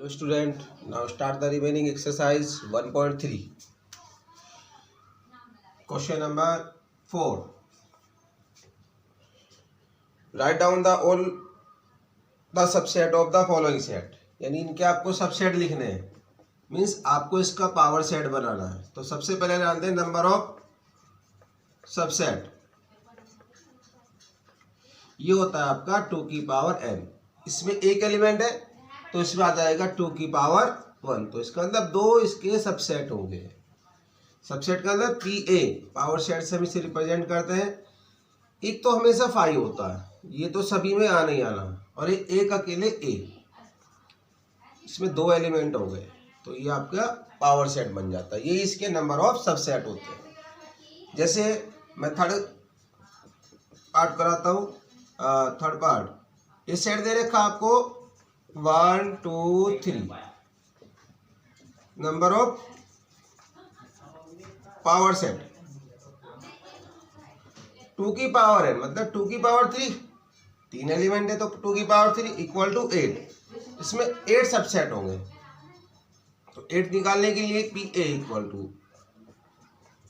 Hello student, now start the remaining exercise 1.3. Question number 4. Write down the all the subset of the following set. यानी इनके आपको subset लिखने हैं, means आपको इसका पावर सेट बनाना है। तो सबसे पहले जानते हैं नंबर ऑफ सबसेट। ये होता है आपका 2 की पावर n। इसमें एक एलिमेंट है तो इसमें आ जाएगा 2 की पावर 1। तो इसका मतलब दो इसके सबसेट होंगे। सबसेट का मतलब पी ए, पावर सेट से हम इसे रिप्रेजेंट करते हैं। एक तो हमेशा 5 होता है, ये तो सभी में आ नहीं आना, और एक अकेले ए, इसमें दो एलिमेंट हो गए तो ये आपका पावर सेट बन जाता है। ये इसके नंबर ऑफ सबसेट होते हैं। जैसे मैं थर्ड पार्ट कराता हूँ। थर्ड पार्ट ये सेट दे रखा आपको 1 2 3 नंबर ऑफ पावर सेट। 2 की पावर है मतलब 2 की पावर 3, 3 एलिमेंट है तो 2 की पावर 3 इक्वल टू 8। इसमें 8 सबसेट होंगे। तो 8 निकालने के लिए पी ए इक्वल टू,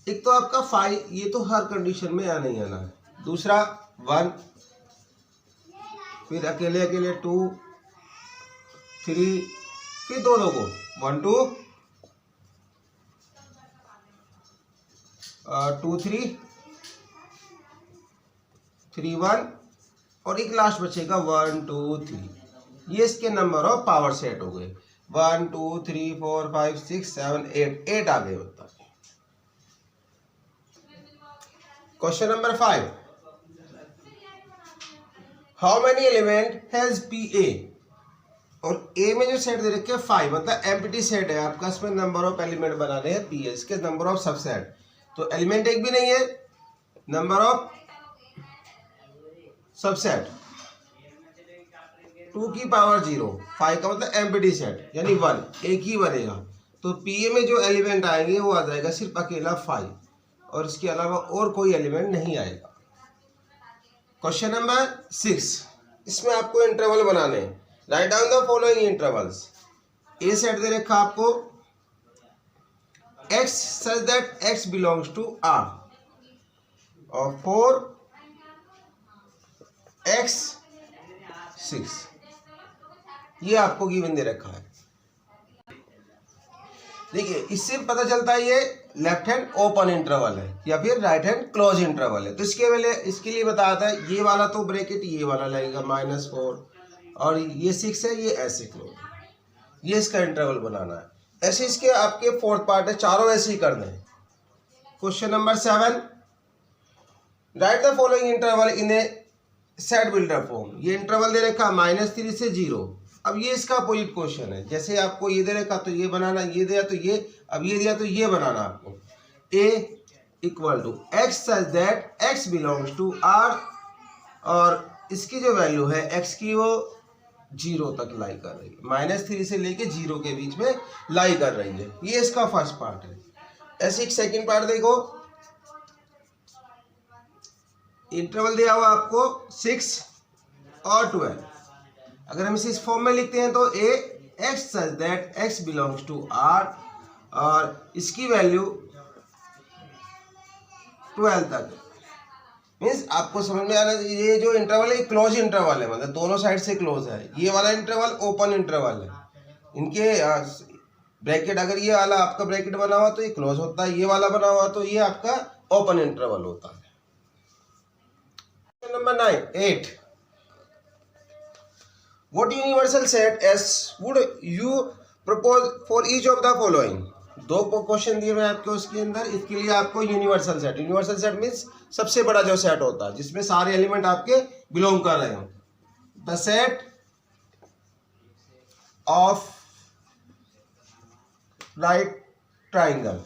एक तो आपका 5, ये तो हर कंडीशन में आना ही आना है। दूसरा 1, फिर अकेले अकेले 2 3, फिर दो लोगों 1 2 2 3 3 1, और एक लास्ट बचेगा 1 2 3। ये इसके नंबर ऑफ पावर सेट हो गए। 1 2 3 4 5 6 7 8 आ गए होता है। Question number 5, how many element has P A. और ए में जो सेट दे रखे 5 मतलब एम्प्टी सेट है आपका। इसमें नंबर ऑफ एलिमेंट बनाने हैं पी ए, इसके नंबर ऑफ सबसेट। तो एलिमेंट एक भी नहीं है, नंबर ऑफ सबसेट 2 की पावर 0, 5 का मतलब एम्प्टी सेट यानी 1, एक ही बनेगा। तो पी ए में जो एलिमेंट आएंगे वो आ जाएगा सिर्फ अकेला 5, और इसके अलावा और कोई एलिमेंट नहीं आएगा। क्वेश्चन नंबर 6, इसमें आपको इंटरवल बनाने हैं। Write down the following intervals. A set दे रखा आपको x such that x belongs to R, और 4 x 6 ये आपको गिवन दे रखा है। देखिए इससे पता चलता है ये लेफ्ट हैंड ओपन इंटरवल है या फिर राइट हैंड क्लोज इंटरवल है। तो इसके लिए बताता है, ये वाला तो ब्रैकेट ये वाला लगेगा -4, और ये 6 है, ये ऐसे क्लोज, ये इसका इंटरवल बनाना है। ऐसे इसके आपके फोर्थ पार्ट है, चारों ऐसे ही करने हैं। Question number 7, right the following interval in A set builder form. ये इंटरवल दे रखा -3 से 0। अब ये इसका अपोजिट क्वेश्चन है। जैसे आपको ये दे रखा तो ये बनाना, ये दिया तो ये, अब ये दिया तो ये बनाना आपको। A equal to x such that x belongs to R, और इसकी जो वैल्यू है एक्स की वो 0 तक लाई कर रही है, -3 से लेके 0 के बीच में लाई कर रही है। ये इसका फर्स्ट पार्ट है। ऐसे एक सेकंड पार्ट देखो, इंटरवल दिया हुआ आपको 6 और 12। अगर हम इसे इस फॉर्म में लिखते हैं तो A x such that x belongs to R, और इसकी वैल्यू 12 तक। मीन्स आपको समझ में आना चाहिए ये जो इंटरवल है क्लोज इंटरवल है, मतलब दोनों साइड से क्लोज है। ये वाला इंटरवल ओपन इंटरवल है। इनके ब्रैकेट, अगर ये वाला आपका ब्रैकेट बना हुआ तो ये क्लोज होता है, ये वाला बना हुआ तो ये आपका ओपन इंटरवल होता है। Number 8, what universal set S would you propose for each of the following. दो क्वेश्चन दिए हुए आपके उसके अंदर। इसके लिए आपको यूनिवर्सल सेट मीन्स सबसे बड़ा जो सेट होता है जिसमें सारे एलिमेंट आपके बिलोंग कर रहे हो। The set of right triangle,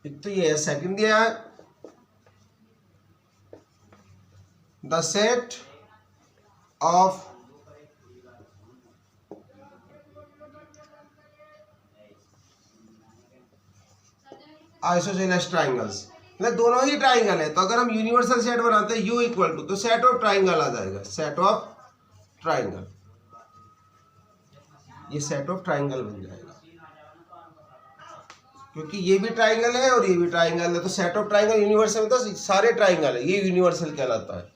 एक तो ये सेकंड दिया है। The set of isosceles triangles, मतलब दोनों ही ट्राइंगल है। तो अगर हम यूनिवर्सल सेट बनाते हैं U इक्वल टू, तो सेट ऑफ ट्राइंगल आ जाएगा, सेट ऑफ ट्राइंगल। ये सेट ऑफ ट्राइंगल बन जाएगा, क्योंकि ये भी ट्राइंगल है और ये भी ट्राइंगल है, तो सेट ऑफ ट्राइंगल यूनिवर्सल तो सारे ट्राइंगल है, ये यूनिवर्सल कहलाता है।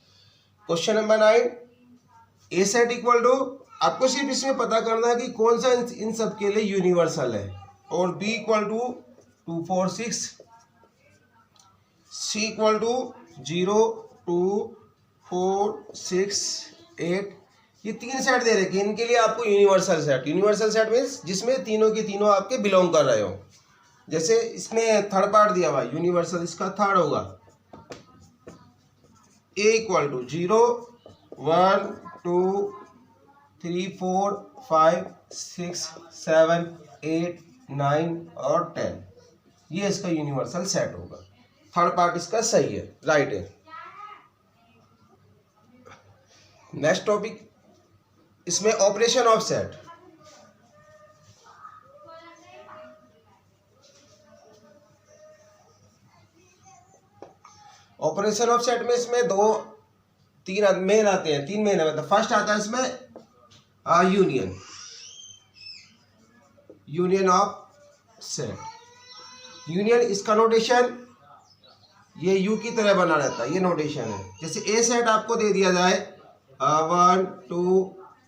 Question number 9, A set equal to, आपको सिर्फ इसमें पता करना है कि कौन सा इन सब के लिए यूनिवर्सल है, और B equal to 2 4 6, C equal to 0 2 4 6 8, ये 3 सेट दे रखे, इनके लिए आपको universal set, universal set means जिसमें तीनों के तीनों आपके बिलोंग कर रहे हो। जैसे इसमें थर्ड पार्ट दिया हुआ यूनिवर्सल, इसका थर्ड होगा ए इक्वल टू 0 1 2 3 4 5 6 7 8 9 और 10, ये इसका यूनिवर्सल सेट होगा। थर्ड पार्ट इसका सही है, राइट है। नेक्स्ट टॉपिक, इसमें operation of set. Operation of set में इसमें तीन मेन आते हैं, 3 मेन है। मतलब फर्स्ट आता है इसमें union, union of set. Union इसका नोटेशन ये यू की तरह बना रहता है, ये नोटेशन है। जैसे ए सेट आपको दे दिया जाए 1 2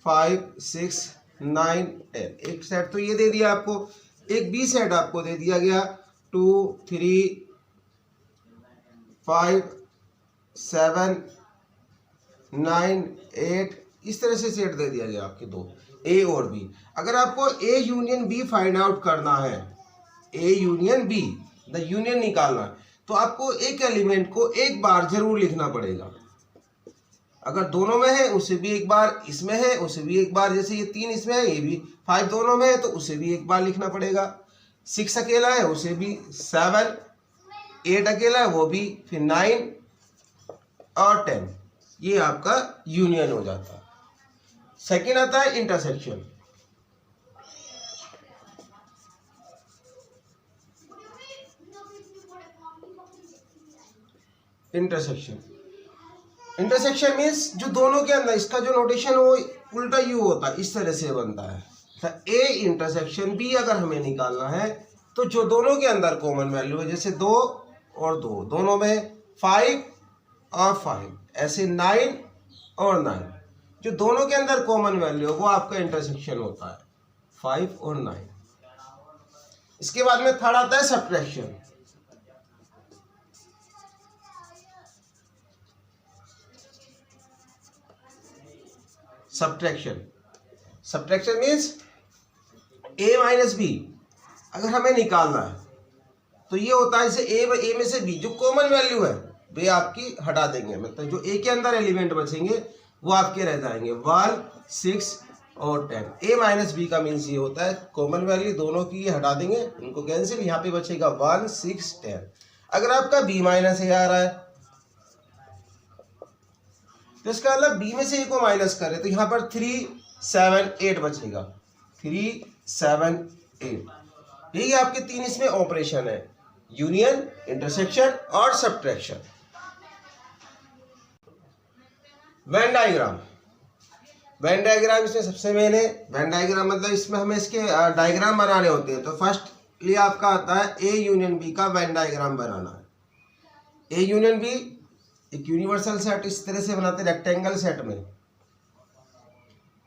5 6 9 10, एक सेट तो ये दे दिया आपको। एक बी सेट आपको दे दिया गया 2 3 5 7 9 8, इस तरह से सेट दे दिया गया आपके दो, ए और बी। अगर आपको A union B find out करना है, A union B the union निकालना है, तो आपको एक एलिमेंट को एक बार जरूर लिखना पड़ेगा। अगर दोनों में है उसे भी एक बार, इसमें है उसे भी एक बार, जैसे ये 3 इसमें है, ये भी 5 दोनों में है तो उसे भी एक बार लिखना पड़ेगा। 6 अकेला है उसे भी, 7 8 अकेला है वो भी, फिर 9 और 10, ये आपका यूनियन हो जाता है। सेकेंड आता है इंटरसेक्शन। इंटरसेक्शन, इंटरसेक्शन मीन्स जो दोनों के अंदर, इसका जो नोटेशन वो उल्टा यू होता है, इस तरह से बनता है। तो ए इंटरसेक्शन बी अगर हमें निकालना है तो जो दोनों के अंदर कॉमन वैल्यू है, जैसे 2 और 2, दोनों में 5 और 5, ऐसे 9 और 9, जो दोनों के अंदर कॉमन वैल्यू है वो आपका इंटरसेक्शन होता है, 5 और 9। इसके बाद में थर्ड आता है सब्ट्रैक्शन। सब्ट्रैक्शन, सब्ट्रैक्शन मीन्स ए माइनस बी अगर हमें निकालना है तो ये होता है, जैसे ए में से बी जो कॉमन वैल्यू है वे आपकी हटा देंगे, मतलब जो ए के अंदर एलिमेंट बचेंगे वो आपके रह जाएंगे 1 6 और 10। ए माइनस बी का मीन्स ये होता है कॉमन वैल्यू दोनों की ये हटा देंगे, उनको कैंसिल, यहाँ पे बचेगा 1 6 10। अगर आपका बी माइनस ए आ रहा है तो इसका मतलब बी में से ए को माइनस करें तो यहाँ पर 3 7 8 बचेगा, 3 7 8। यही आपके 3 इसमें ऑपरेशन है, यूनियन, इंटरसेक्शन और subtraction. Venn diagram, Venn diagram इसमें सबसे मेन है। वेन डायग्राम मतलब इसमें हमें इसके डायग्राम बनाने होते हैं, तो फर्स्ट लिए आपका आता है ए यूनियन बी का वेन डायग्राम बनाना है। ए यूनियन बी एक यूनिवर्सल सेट इस तरह से बनाते हैं रेक्टेंगल सेट में,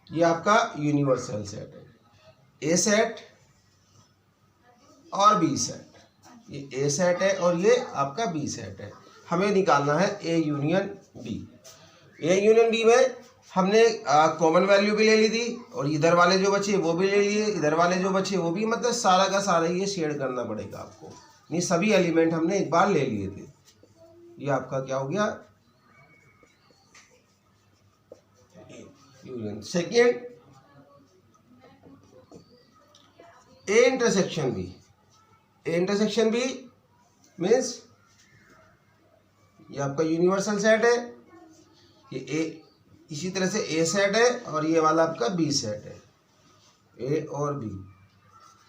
ये आपका यूनिवर्सल सेट है। ए सेट और बी सेट, ये ए सेट है और ये आपका बी सेट है। हमें निकालना है A union B. A union B में हमने कॉमन वैल्यू भी ले ली थी और इधर वाले जो बचे वो भी ले लिए, इधर वाले जो बचे वो भी, मतलब सारा का सारा ये शेड करना पड़ेगा आपको। ये सभी एलिमेंट हमने एक बार ले लिए थे। ये आपका क्या हो गया union. Second A intersection B. A intersection B means ये आपका यूनिवर्सल सेट है, ये ए इसी तरह से ए सेट है और ये वाला आपका बी सेट है, ए और B,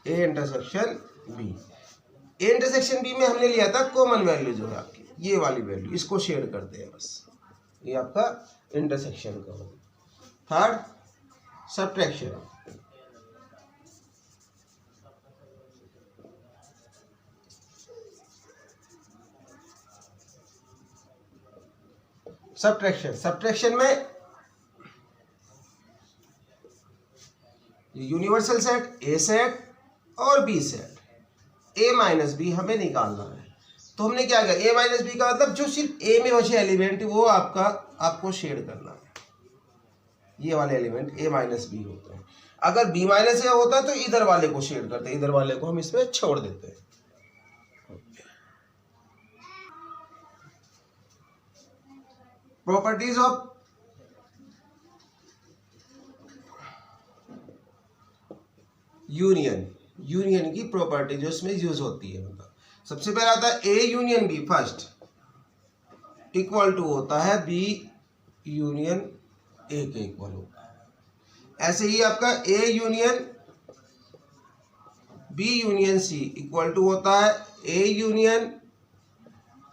A intersection B. A intersection B में हमने लिया था कॉमन वैल्यू जो है आपकी ये वाली वैल्यू, इसको शेड करते हैं बस, ये आपका इंटरसेक्शन का हो। थर्ड सब्ट्रैक्शन, सब्ट्रैक्शन में यूनिवर्सल सेट, ए सेट और बी सेट, ए माइनस बी हमें निकालना है। तो हमने क्या किया, ए माइनस बी का मतलब जो सिर्फ ए में बचे एलिमेंट वो आपको शेड करना है। ये वाले एलिमेंट ए माइनस बी होते हैं। अगर बी माइनस ए होता है तो इधर वाले को शेड करते हैं, इधर वाले को हम इसमें छोड़ देते हैं। प्रॉपर्टीज ऑफ यूनियन की प्रॉपर्टी जो इसमें यूज होती है, मतलब सबसे पहले आता है A union B first equal to होता है बी यूनियन ए के इक्वल होता है। ऐसे ही आपका A union B union C equal to होता है A union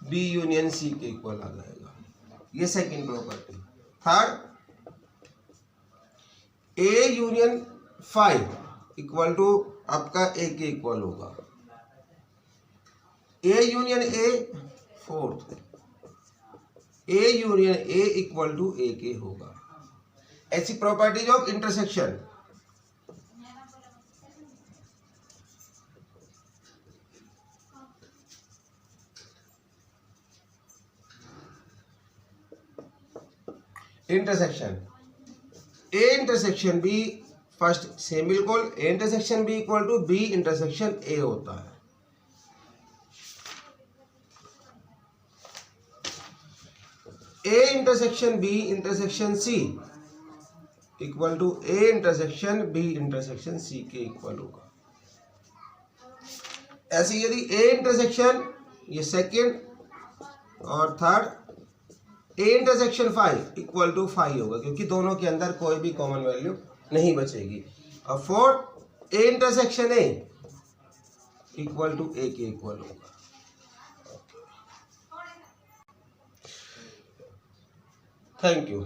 B union C के इक्वल आ जाएगा। ये second property. Third, A union 5 equal to आपका ए के इक्वल होगा। A union A fourth, A union A equal to A के होगा। ऐसी properties of intersection. Intersection A intersection B first same बिल्कुल, A intersection B equal to B intersection A होता है। ए intersection B intersection C equal to A intersection B intersection C के equal होगा। ऐसे यदि ए इंटरसेक्शन ये second और third, A intersection 5 equal to 5 होगा क्योंकि दोनों के अंदर कोई भी कॉमन वैल्यू नहीं बचेगी। और fourth, A intersection A equal to A के इक्वल होगा। Thank you.